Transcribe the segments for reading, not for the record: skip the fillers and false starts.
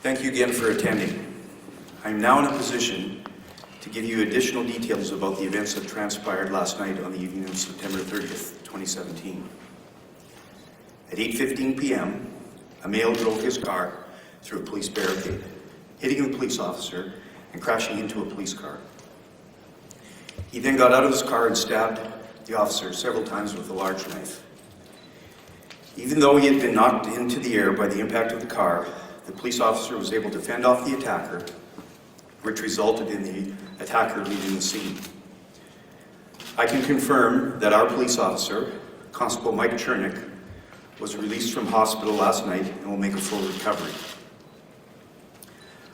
Thank you again for attending. I am now in a position to give you additional details about the events that transpired last night on the evening of September 30th, 2017. At 8:15 p.m., a male drove his car through a police barricade, hitting a police officer and crashing into a police car. He then got out of his car and stabbed the officer several times with a large knife. Even though he had been knocked into the air by the impact of the car, the police officer was able to fend off the attacker, which resulted in the attacker leaving the scene. I can confirm that our police officer, Constable Mike Chernick, was released from hospital last night and will make a full recovery.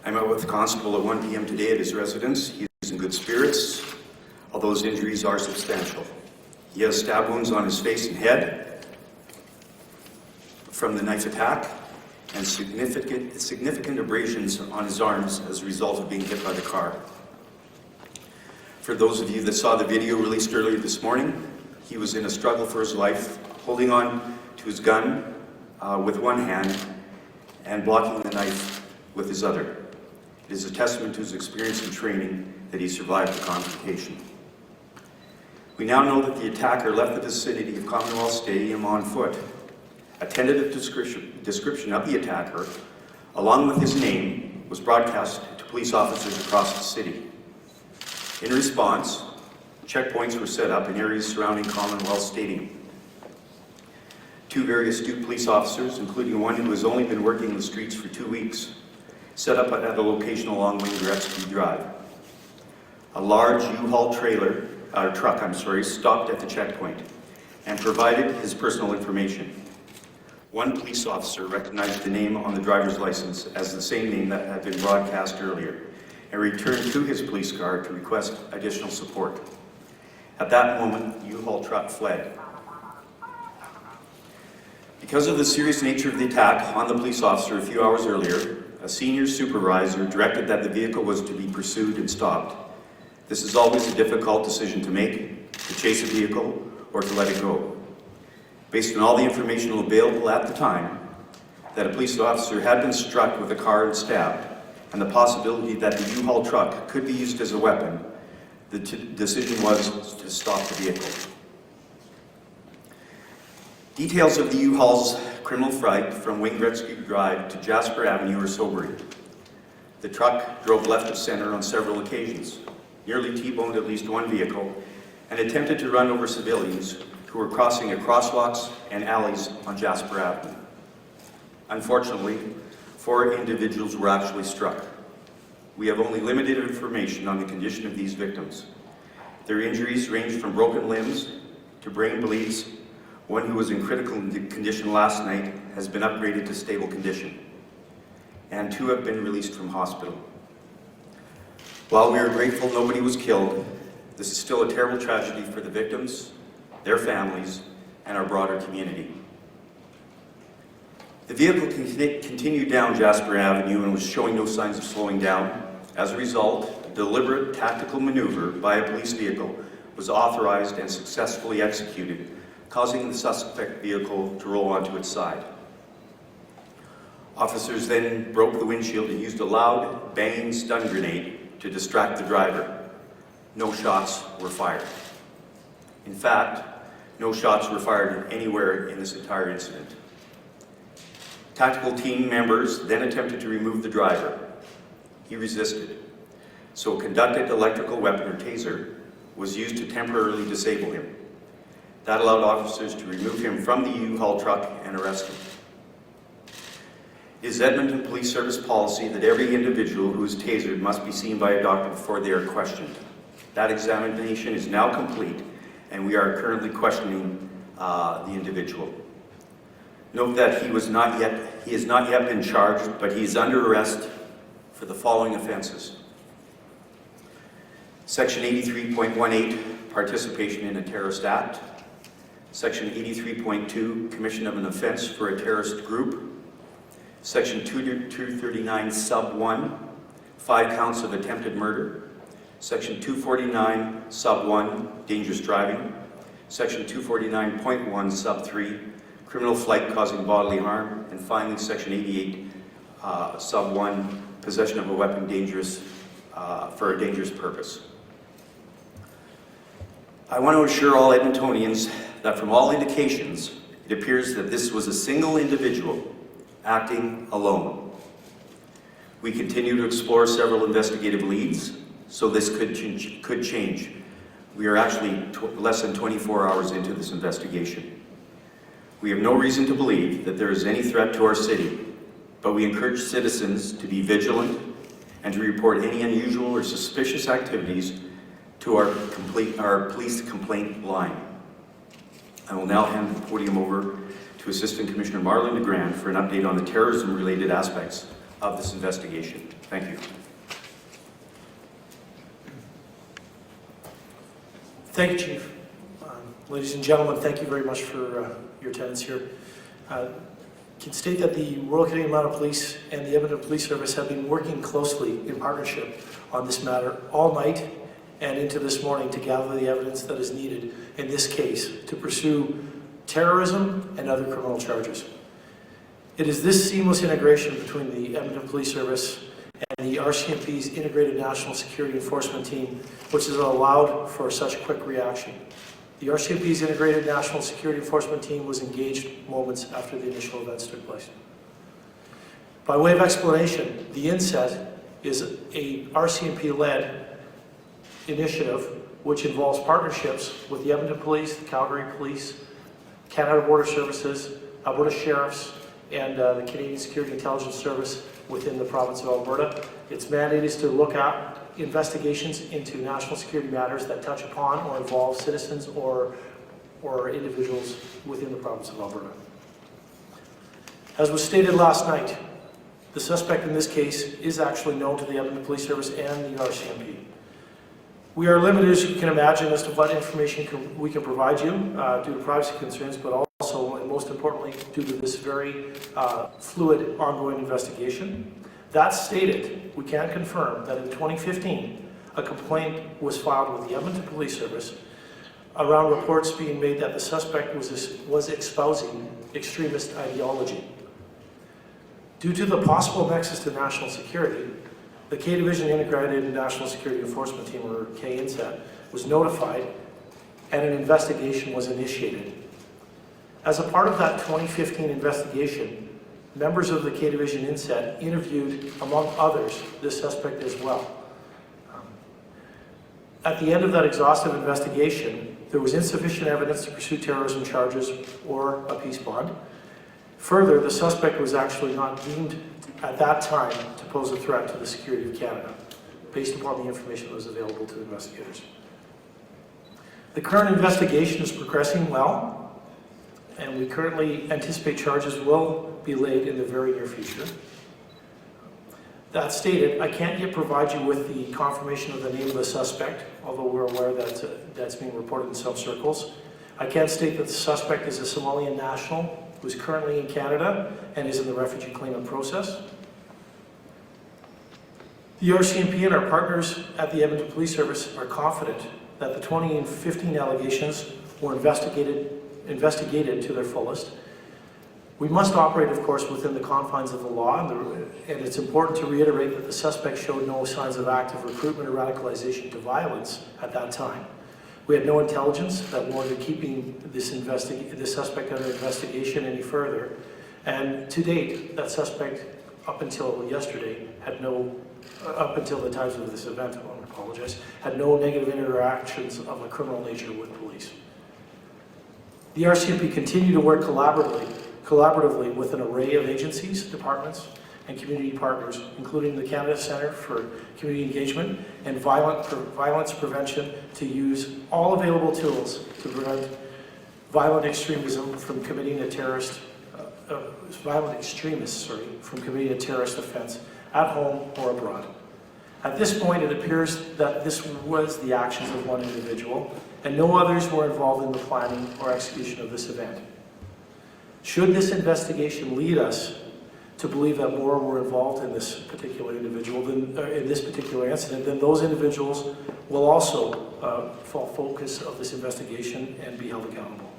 I met with the constable at 1 p.m. today at his residence. He is in good spirits, although his injuries are substantial. He has stab wounds on his face and head from the knife attack, and significant abrasions on his arms as a result of being hit by the car. For those of you that saw the video released earlier this morning, he was in a struggle for his life, holding on to his gun with one hand and blocking the knife with his other. It is a testament to his experience and training that he survived the confrontation. We now know that the attacker left the vicinity of Commonwealth Stadium on foot. A tentative description of the attacker, along with his name, was broadcast to police officers across the city. In response, checkpoints were set up in areas surrounding Commonwealth Stadium. Two very astute police officers, including one who has only been working the streets for 2 weeks, set up at a location along Wayne-Gretzky Drive. A large U-Haul truck stopped at the checkpoint and provided his personal information. One police officer recognized the name on the driver's license as the same name that had been broadcast earlier and returned to his police car to request additional support. At that moment, the U-Haul truck fled. Because of the serious nature of the attack on the police officer a few hours earlier, a senior supervisor directed that the vehicle was to be pursued and stopped. This is always a difficult decision to make, to chase a vehicle or to let it go. Based on all the information available at the time, that a police officer had been struck with a car and stabbed, and the possibility that the U-Haul truck could be used as a weapon, the decision was to stop the vehicle. Details of the U-Haul's criminal flight from Wayne-Gretzky Drive to Jasper Avenue are sobering. The truck drove left of center on several occasions, nearly T-boned at least one vehicle, and attempted to run over civilians who were crossing at crosswalks and alleys on Jasper Avenue. Unfortunately, 4 individuals were actually struck. We have only limited information on the condition of these victims. Their injuries range from broken limbs to brain bleeds. One who was in critical condition last night has been upgraded to stable condition, and 2 have been released from hospital. While we are grateful nobody was killed, this is still a terrible tragedy for the victims, their families, and our broader community. The vehicle continued down Jasper Avenue and was showing no signs of slowing down. As a result, a deliberate tactical maneuver by a police vehicle was authorized and successfully executed, causing the suspect vehicle to roll onto its side. Officers then broke the windshield and used a loud, banging stun grenade to distract the driver. No shots were fired. In fact, no shots were fired anywhere in this entire incident. Tactical team members then attempted to remove the driver. He resisted, so a conducted electrical weapon or taser was used to temporarily disable him. That allowed officers to remove him from the U-Haul truck and arrest him. It is Edmonton Police Service policy that every individual who is tasered must be seen by a doctor before they are questioned. That examination is now complete, and we are currently questioning the individual. Note that he has not yet been charged, but he is under arrest for the following offenses. Section 83.18, participation in a terrorist act. Section 83.2, commission of an offense for a terrorist group. Section 239 sub 1, 5 counts of attempted murder. Section 249 sub 1, dangerous driving. Section 249.1 sub 3, criminal flight causing bodily harm. And finally, Section 88 sub 1, possession of a weapon for a dangerous purpose. I want to assure all Edmontonians that from all indications, it appears that this was a single individual acting alone. We continue to explore several investigative leads, so this could change. We are actually less than 24 hours into this investigation. We have no reason to believe that there is any threat to our city, but we encourage citizens to be vigilant and to report any unusual or suspicious activities to our police complaint line. I will now hand the podium over to Assistant Commissioner Marlene DeGrand for an update on the terrorism-related aspects of this investigation. Thank you. Thank you, Chief. Ladies and gentlemen, thank you very much for your attendance here. I can state that the Royal Canadian Mounted Police and the Edmonton Police Service have been working closely in partnership on this matter all night and into this morning to gather the evidence that is needed in this case to pursue terrorism and other criminal charges. It is this seamless integration between the Edmonton Police Service and the RCMP's Integrated National Security Enforcement Team which has allowed for such quick reaction. The RCMP's Integrated National Security Enforcement Team was engaged moments after the initial events took place. By way of explanation, the INSET is a RCMP-led initiative which involves partnerships with the Edmonton Police, the Calgary Police, Canada Border Services, Alberta Sheriffs, and the Canadian Security Intelligence Service within the province of Alberta. Its mandate is to look at investigations into national security matters that touch upon or involve citizens or individuals within the province of Alberta. As was stated last night, the suspect in this case is actually known to the Edmonton Police Service and the RCMP. We are limited, as you can imagine, as to what information we can provide you due to privacy concerns, but also, and most importantly, due to this very fluid ongoing investigation. That stated, we can confirm that in 2015, a complaint was filed with the Edmonton Police Service around reports being made that the suspect was espousing extremist ideology. Due to the possible nexus to national security, the K-Division Integrated National Security Enforcement Team, or K-INSET, was notified and an investigation was initiated. As a part of that 2015 investigation, members of the K-Division INSET interviewed, among others, this suspect as well. At the end of that exhaustive investigation, there was insufficient evidence to pursue terrorism charges or a peace bond. Further, the suspect was actually not deemed at that time to pose a threat to the security of Canada, based upon the information that was available to the investigators. The current investigation is progressing well, and we currently anticipate charges will be laid in the very near future. That stated, I can't yet provide you with the confirmation of the name of the suspect, although we're aware that that's being reported in some circles. I can state that the suspect is a Somalian national who is currently in Canada and is in the refugee claimant process. The RCMP and our partners at the Edmonton Police Service are confident that the 2015 allegations were investigated to their fullest. We must operate, of course, within the confines of the law, and it's important to reiterate that the suspect showed no signs of active recruitment or radicalization to violence at that time. We had no intelligence that warranted keeping this suspect under investigation any further, and to date, that suspect, up until yesterday, up until the times of this event, I apologize, had no negative interactions of a criminal nature with police. The RCMP continued to work collaboratively with an array of agencies, departments, and community partners, including the Canada Centre for Community Engagement and Violence Prevention, to use all available tools to prevent violent extremism from committing a terrorist from committing a terrorist offense at home or abroad. At this point, it appears that this was the actions of one individual, and no others were involved in the planning or execution of this event. Should this investigation lead us to believe that more were involved in this particular individual, in this particular incident, then those individuals will also fall focus of this investigation and be held accountable.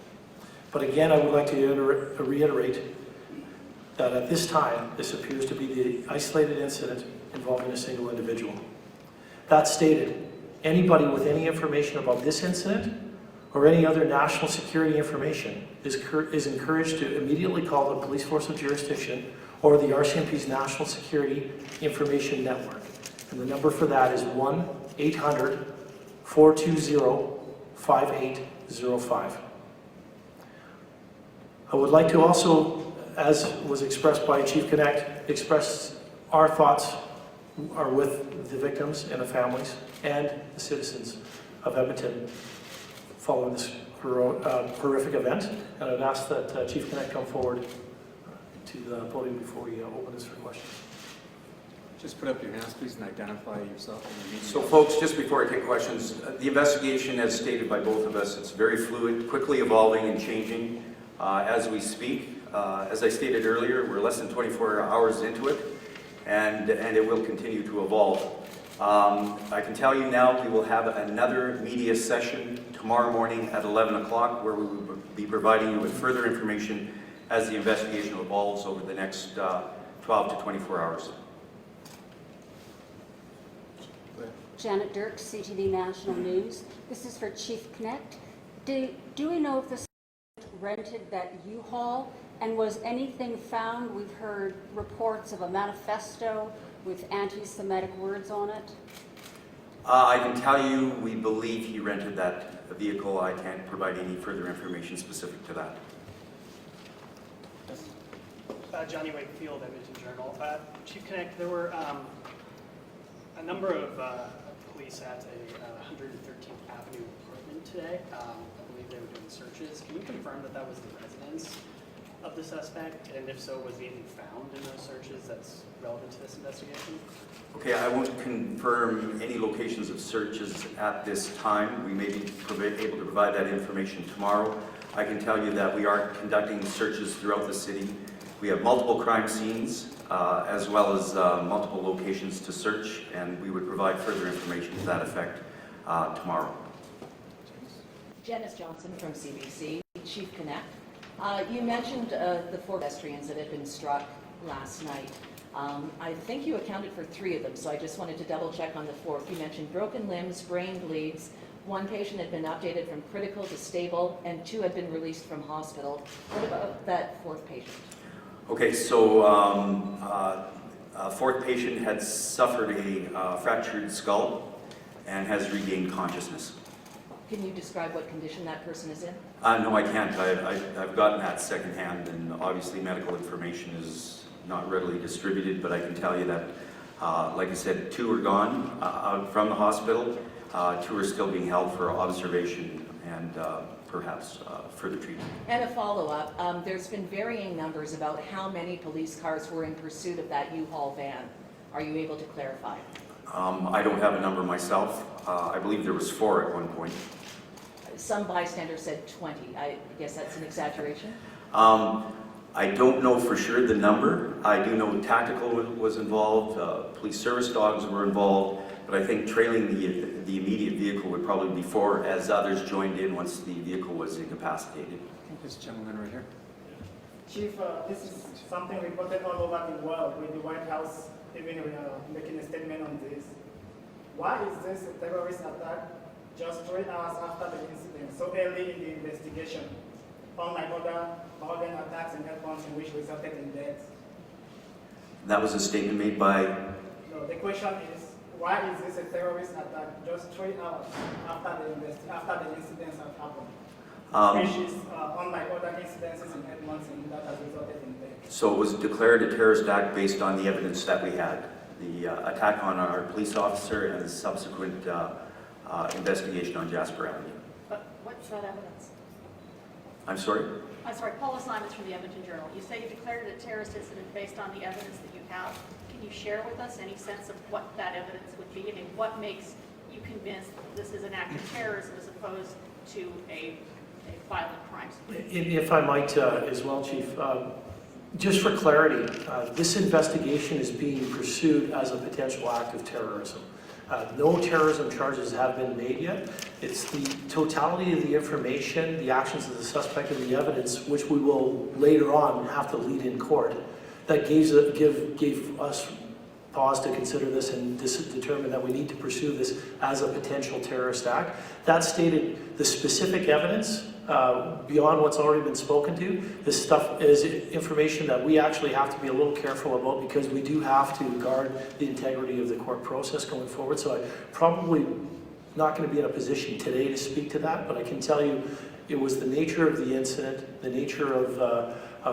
But again, I would like to reiterate that at this time, this appears to be the isolated incident involving a single individual. That stated, anybody with any information about this incident or any other national security information is encouraged to immediately call the police force of jurisdiction or the RCMP's National Security Information Network. And the number for that is 1-800-420-5805. I would like to also, as was expressed by Chief Connect, express our thoughts are with the victims and the families and the citizens of Edmonton following this horrific event. And I'd ask that Chief Connect come forward to the podium before we open this for questions. Just put up your hands, please, and identify yourself and your meeting. So folks, just before I take questions, the investigation, as stated by both of us, it's very fluid, quickly evolving and changing as we speak. As I stated earlier, we're less than 24 hours into it, and it will continue to evolve. I can tell you now we will have another media session tomorrow morning at 11 o'clock where we will be providing you with further information as the investigation evolves over the next 12 to 24 hours. Janet Dirk, CTV National News. This is for Chief Connect. Do we know if the rented that U-Haul, and was anything found? We've heard reports of a manifesto with anti-Semitic words on it. I can tell you we believe he rented that vehicle. I can't provide any further information specific to that. Johnny Wakefield, Edmonton Journal. Chief Connect, there were a number of police at a 113th Avenue apartment today. I believe they were doing searches. Can you confirm that that was the residence of the suspect? And if so, was anything found in those searches that's relevant to this investigation? Okay, I won't confirm any locations of searches at this time. We may be able to provide that information tomorrow. I can tell you that we are conducting searches throughout the city. We have multiple crime scenes as well as multiple locations to search, and we would provide further information to that effect tomorrow. Janice Johnson from CBC, Chief Connect. You mentioned the 4 pedestrians that had been struck last night. I think you accounted for 3 of them, so I just wanted to double check on the 4th. You mentioned broken limbs, brain bleeds. 1 patient had been updated from critical to stable, and 2 had been released from hospital. What about that 4th patient? Okay, so a 4th patient had suffered a fractured skull and has regained consciousness. Can you describe what condition that person is in? No, I can't. I've gotten that secondhand, and obviously medical information is not readily distributed, but I can tell you that, like I said, 2 are gone out from the hospital. 2 are still being held for observation and perhaps further treatment. And a follow-up, there's been varying numbers about how many police cars were in pursuit of that U-Haul van. Are you able to clarify? I don't have a number myself. I believe there was 4 at one point. Some bystanders said 20. I guess that's an exaggeration. I don't know for sure the number. I do know tactical was involved, police service dogs were involved, but I think trailing the immediate vehicle would probably be 4 as others joined in once the vehicle was incapacitated. I think this gentleman right here. Chief, this is something reported all over the world, with the White House even making a statement on this. Why is this a terrorist attack just 3 hours after the incident, so early in the investigation, unlike other organ attacks in Edmonton which resulted in death? That was a statement made by... No, the question is, why is this a terrorist attack just 3 hours after the incidents have happened? Which is unlike other incidences in Edmonton that has resulted in death. So it was declared a terrorist act based on the evidence that we had. The attack on our police officer and the subsequent investigation on Jasper Avenue. But what's that evidence? I'm sorry? I'm sorry, Paula Simons from the Edmonton Journal. You say you declared it a terrorist incident based on the evidence that you have. Can you share with us any sense of what that evidence would be? I mean, what makes you convinced that this is an act of terrorism as opposed to a violent crime? If I might as well, Chief, just for clarity, this investigation is being pursued as a potential act of terrorism. No terrorism charges have been made yet. It's the totality of the information, the actions of the suspect, and the evidence, which we will later on have to lead in court, that gave us pause to consider this and determine that we need to pursue this as a potential terrorist act. That stated the specific evidence beyond what's already been spoken to. This stuff is information that we actually have to be a little careful about because we do have to guard the integrity of the court process going forward. So I'm probably not going to be in a position today to speak to that, but I can tell you it was the nature of the incident, the nature of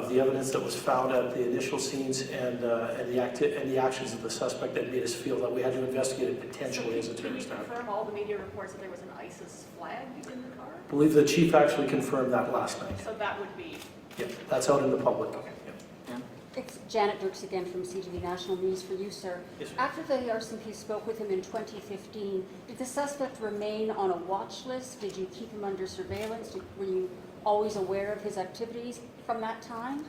the evidence that was found at the initial scenes, and the actions of the suspect that made us feel that we had to investigate it potentially as a terrorist Can you act. confirm all the media reports that there was an ISIS flag in the car? I believe the chief actually confirmed that last night. So that would be, Yeah, that's out in the public. Okay. Yeah. It's Janet Dirks again from CTV National News for you, sir. Yes, sir. After the RCMP spoke with him in 2015, did the suspect remain on a watch list? Did you keep him under surveillance? Were you always aware of his activities from that time?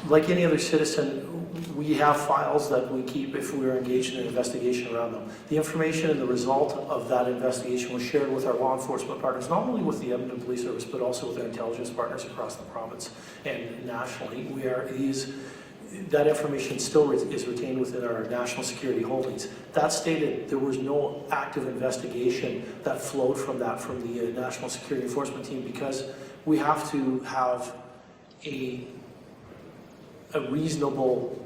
Like any other citizen, we have files that we keep if we are engaged in an investigation around them. The information and the result of that investigation was shared with our law enforcement partners, not only with the Edmonton Police Service, but also with our intelligence partners across the province and nationally. That information still is retained within our national security holdings. That stated, there was no active investigation that flowed from that from the National Security Enforcement Team because we have to have a reasonable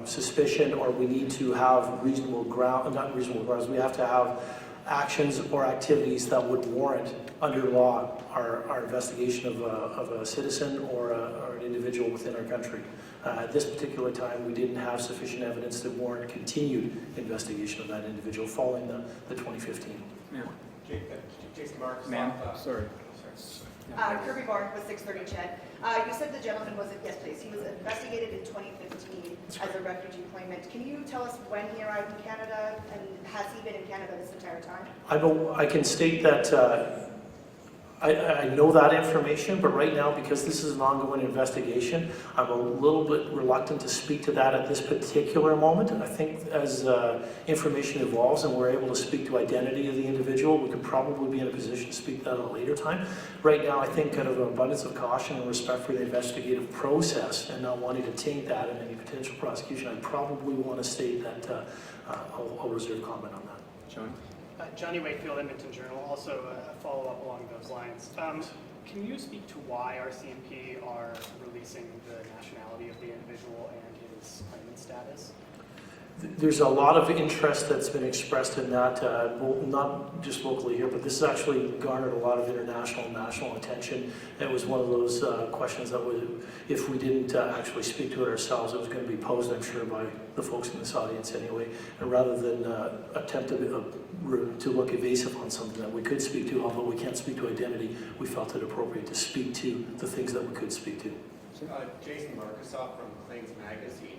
suspicion, or we need to have reasonable ground, not reasonable grounds, we have to have actions or activities that would warrant under law our investigation of a citizen or an individual within our country. At this particular time, we didn't have sufficient evidence to warrant continued investigation of that individual following the 2015. Ma'am. Jason Marks. Ma'am, sorry. Kirby Barr with 630 Ched. You said the gentleman was, yes please, he was investigated in 2015 as a refugee claimant. Can you tell us when he arrived in Canada, and has he been in Canada this entire time? I can state that I know that information, but right now, because this is an ongoing investigation, I'm a little bit reluctant to speak to that at this particular moment. I think as information evolves and we're able to speak to identity of the individual, we could probably be in a position to speak to that at a later time. Right now, I think kind of an abundance of caution and respect for the investigative process and not wanting to taint that in any potential prosecution, I probably want to state that I'll reserve comment on that. John? Johnny Wakefield, Edmonton Journal, also a follow-up along those lines. Can you speak to why RCMP are releasing the nationality of the individual and his claimant status? There's a lot of interest that's been expressed in that, not just locally here, but this has actually garnered a lot of international and national attention. It was one of those questions that if we didn't actually speak to it ourselves, it was going to be posed, I'm sure, by the folks in this audience anyway. And rather than attempt to look evasive on something that we could speak to, although we can't speak to identity, we felt it appropriate to speak to the things that we could speak to. Jason Markusoff from Claims Magazine.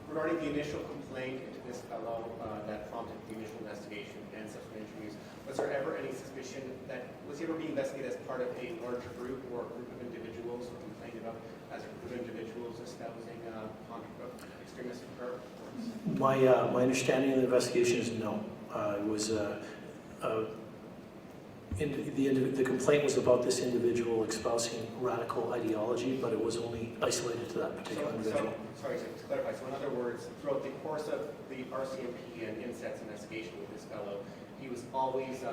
Regarding the initial complaint into this fellow that prompted the initial investigation and subsequent interviews, was there ever any suspicion that, was he ever being investigated as part of a larger group or a group of individuals or complained about as a group of individuals espousing extremist groups? My understanding of the investigation is no. It was the complaint was about this individual espousing radical ideology, but it was only isolated to that particular individual. Sorry, to clarify, so in other words, throughout the course of the RCMP and INSET's investigation with this fellow, he was always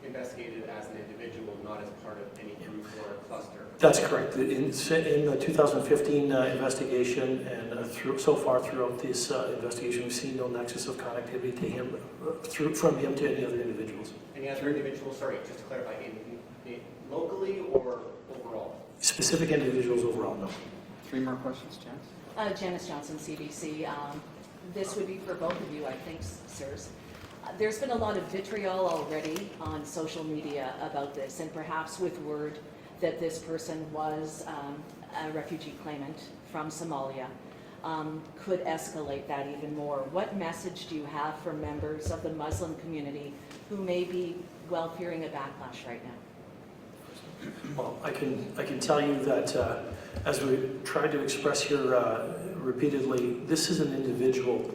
investigated as an individual, not as part of any group or cluster? That's correct. In the 2015 investigation and so far throughout this investigation, we've seen no nexus of connectivity to him, from him to any other individuals. Any other individuals, sorry, just to clarify, locally or overall? Specific individuals overall, no. 3 more questions, Janice? Janice Johnson, CBC. This would be for both of you, I think, sirs. There's been a lot of vitriol already on social media about this, and perhaps with word that this person was a refugee claimant from Somalia could escalate that even more. What message do you have for members of the Muslim community who may be fearing a backlash right now? Well, I can tell you that as we tried to express here repeatedly, this is an individual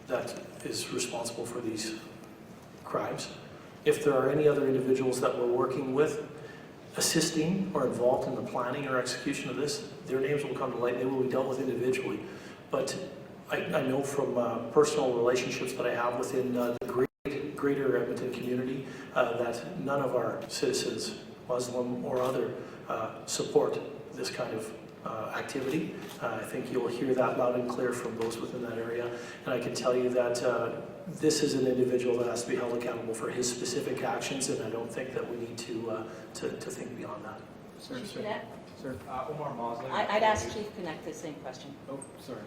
that is responsible for these crimes. If there are any other individuals that we're working with, assisting or involved in the planning or execution of this, their names will come to light. They will be dealt with individually. But I know from personal relationships that I have within the greater Edmonton community that none of our citizens, Muslim or other, support this kind of activity. I think you'll hear that loud and clear from those within that area. And I can tell you that this is an individual that has to be held accountable for his specific actions, and I don't think that we need to think beyond that. Sir, Chief sir, Connect? sir. Omar Mosley. I'd ask Chief Connect the same question. Oh, sorry.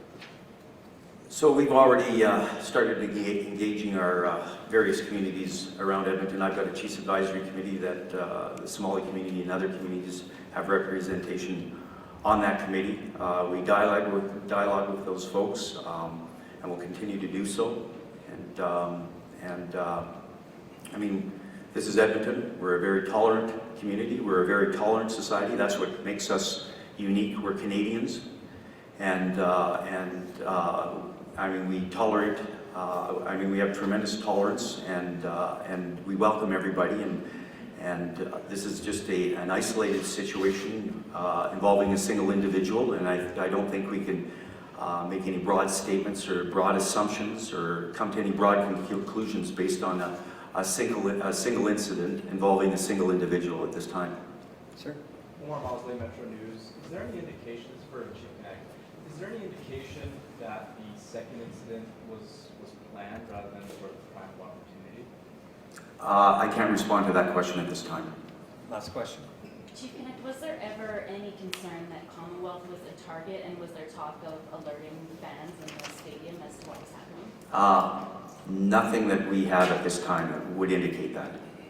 So we've already started engaging our various communities around Edmonton. I've got a Chiefs Advisory Committee that the Somali community and other communities have representation on that committee. We dialogue with those folks, and we'll continue to do so. I mean, this is Edmonton. We're a very tolerant community. We're a very tolerant society. That's what makes us unique. We're Canadians, and I mean, we tolerate. I mean, we have tremendous tolerance, and we welcome everybody. And this is just an isolated situation involving a single individual, and I don't think we can make any broad statements or broad assumptions or come to any broad conclusions based on a single incident involving a single individual at this time. Sir. Omar Mosley, Metro News. Is there any indications for Chief Connect? Is there any indication that the second incident was planned rather than sort of prime opportunity? I can't respond to that question at this time. Last question. Chief Connect, was there ever any concern that Commonwealth was a target, and was there talk of alerting fans in the stadium as to what was happening? Nothing that we have at this time that would indicate that.